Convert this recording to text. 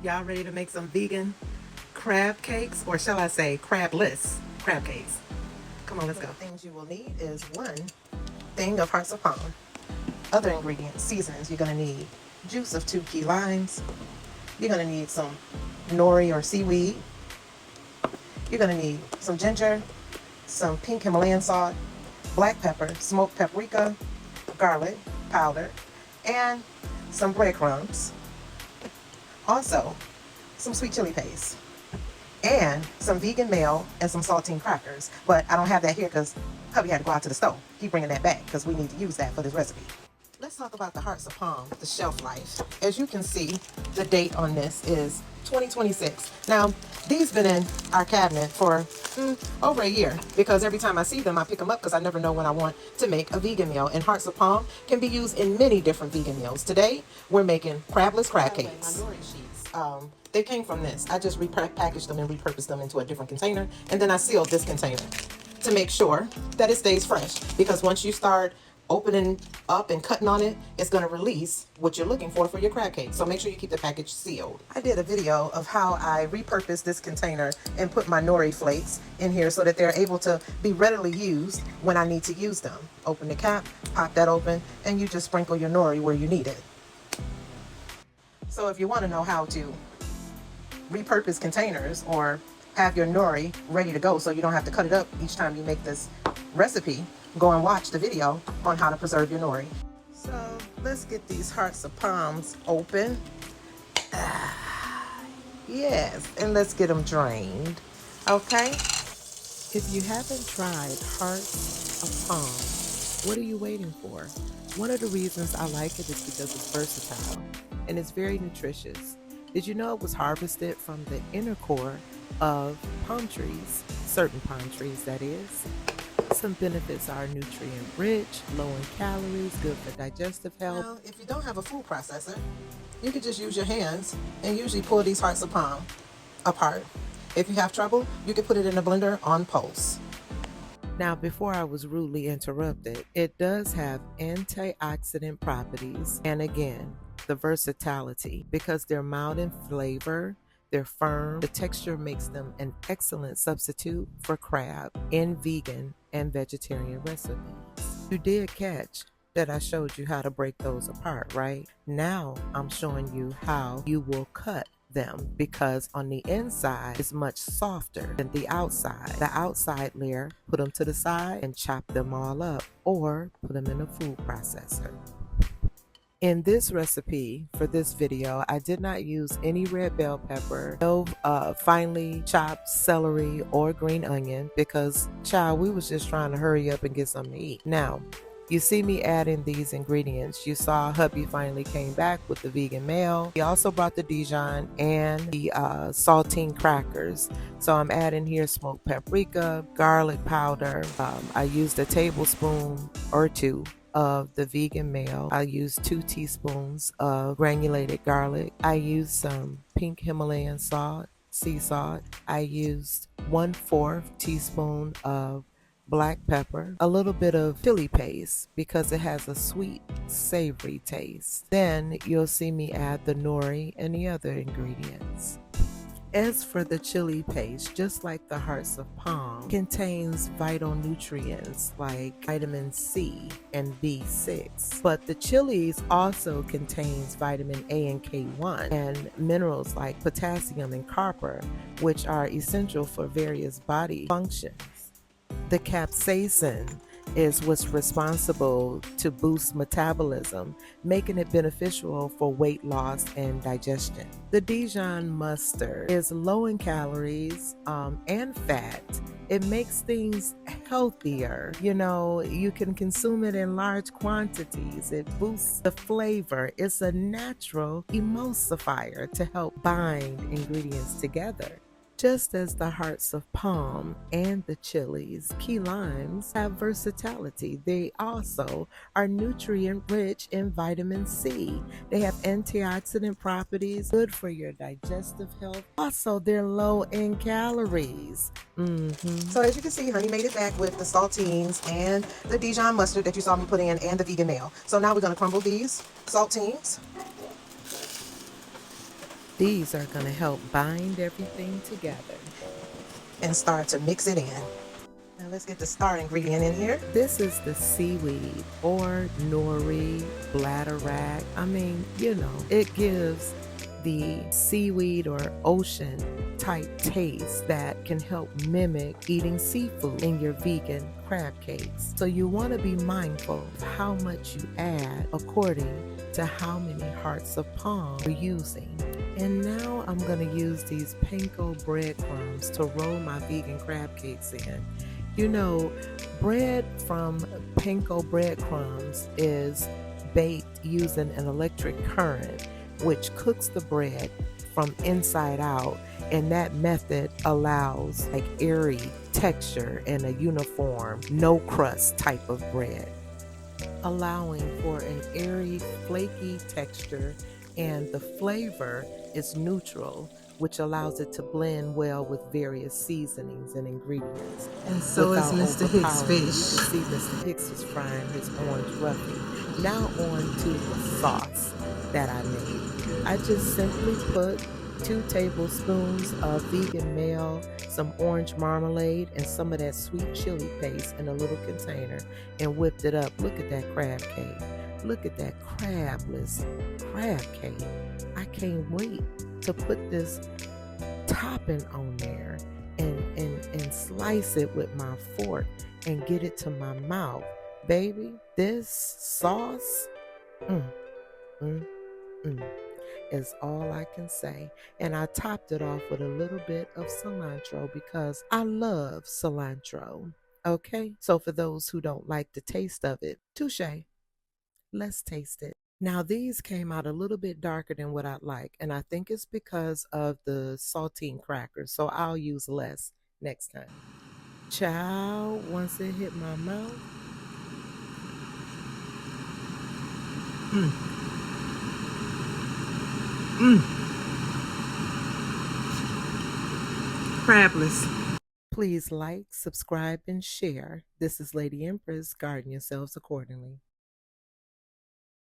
Y'all ready to make some vegan crab cakes, or shall I say crabless crab cakes? Come on, let's go. The things you will need is 1 thing of hearts of palm. Other ingredients, seasonings, you're going to need juice of 2 key limes. You're going to need some nori or seaweed. You're going to need some ginger, some pink Himalayan salt, black pepper, smoked paprika, garlic powder, and some breadcrumbs. Also, some sweet chili paste, and some vegan mayo and some saltine crackers. But I don't have that here because hubby had to go out to the store. Keep bringing that back because we need to use that for this recipe. Let's talk about the hearts of palm, the shelf life. As you can see, the date on this is 2026. Now, these been in our cabinet for over a year because every time I see them, I pick them up because I never know when I want to make a vegan meal. And hearts of palm can be used in many different vegan meals. Today, we're making crabless crab cakes. My nori sheets, they came from this. I just repackaged them and repurposed them into a different container, and then I sealed this container to make sure that it stays fresh, because once you start opening up and cutting on it, it's going to release what you're looking for your crab cake. So make sure you keep the package sealed. I did a video of how I repurposed this container and put my nori flakes in here so that they're able to be readily used when I need to use them. Open the cap, pop that open, and you just sprinkle your nori where you need it. So if you want to know how to repurpose containers or have your nori ready to go so you don't have to cut it up each time you make this recipe, go and watch the video on how to preserve your nori. So let's get these hearts of palms open. Yes, and let's get them drained. Okay? If you haven't tried hearts of palm, what are you waiting for? One of the reasons I like it is because it's versatile and it's very nutritious. Did you know it was harvested from the inner core of palm trees, certain palm trees that is? Some benefits are nutrient rich, low in calories, good for digestive health. Now, if you don't have a food processor, you could just use your hands and usually pull these hearts of palm apart. If you have trouble, you can put it in a blender on pulse. Now, before I was rudely interrupted, it does have antioxidant properties, and again, the versatility, because they're mild in flavor. They're firm. The texture makes them an excellent substitute for crab in vegan and vegetarian recipes. You did catch that I showed you how to break those apart, right? Now I'm showing you how you will cut them, because on the inside is much softer than the outside. The outside layer, put them to the side and chop them all up, or put them in a food processor. In this recipe, for this video, I did not use any red bell pepper, no finely chopped celery or green onion, because, child, we was just trying to hurry up and get something to eat. Now, you see me adding these ingredients. You saw hubby finally came back with the vegan mayo. He also brought the Dijon and the saltine crackers. So I'm adding here smoked paprika, garlic powder. I used a tablespoon or 2 of the vegan mayo. I used 2 teaspoons of granulated garlic. I used some pink Himalayan salt, sea salt. I used 1/4 teaspoon of black pepper, a little bit of chili paste because it has a sweet, savory taste. Then you'll see me add the nori and the other ingredients. As for the chili paste, just like the hearts of palm, contains vital nutrients like vitamin C and B6. But the chilies also contains vitamin A and K1 and minerals like potassium and copper, which are essential for various body functions. The capsaicin is what's responsible to boost metabolism, making it beneficial for weight loss and digestion. The Dijon mustard is low in calories and fat. It makes things healthier. You know, you can consume it in large quantities. It boosts the flavor. It's a natural emulsifier to help bind ingredients together. Just as the hearts of palm and the chilies, key limes have versatility. They also are nutrient rich in vitamin C. They have antioxidant properties, good for your digestive health. Also, they're low in calories. So as you can see, honey made it back with the saltines and the Dijon mustard that you saw me put in, and the vegan mayo. So now we're going to crumble these saltines. These are going to help bind everything together. And start to mix it in. Now let's get the star ingredient in here. This is the seaweed or nori, bladderwrack. I mean, it gives the seaweed or ocean type taste that can help mimic eating seafood in your vegan crab cakes. So you want to be mindful of how much you add according to how many hearts of palm you're using. And now I'm going to use these panko breadcrumbs to roll my vegan crab cakes in. Bread from panko breadcrumbs is baked using an electric current, which cooks the bread from inside out, and that method allows like airy texture and a uniform, no crust type of bread, allowing for an airy, flaky texture, and the flavor is neutral, which allows it to blend well with various seasonings and ingredients. And so is Mr. Hicks' fish. You can see Mr. Hicks is frying his orange roughie. Now on to the sauce that I made. I just simply put 2 tablespoons of vegan mayo, some orange marmalade, and some of that sweet chili paste in a little container and whipped it up. Look at that crab cake. Look at that crabless crab cake. I can't wait to put this topping on there and slice it with my fork and get it to my mouth. Baby, this sauce is all I can say. And I topped it off with a little bit of cilantro because I love cilantro. Okay, so for those who don't like the taste of it, touche. Let's taste it. Now these came out a little bit darker than what I'd like, and I think it's because of the saltine crackers, so I'll use less next time. Child, once it hit my mouth, Crabless. Please like, subscribe, and share. This is Lady Empress. Garden yourselves accordingly.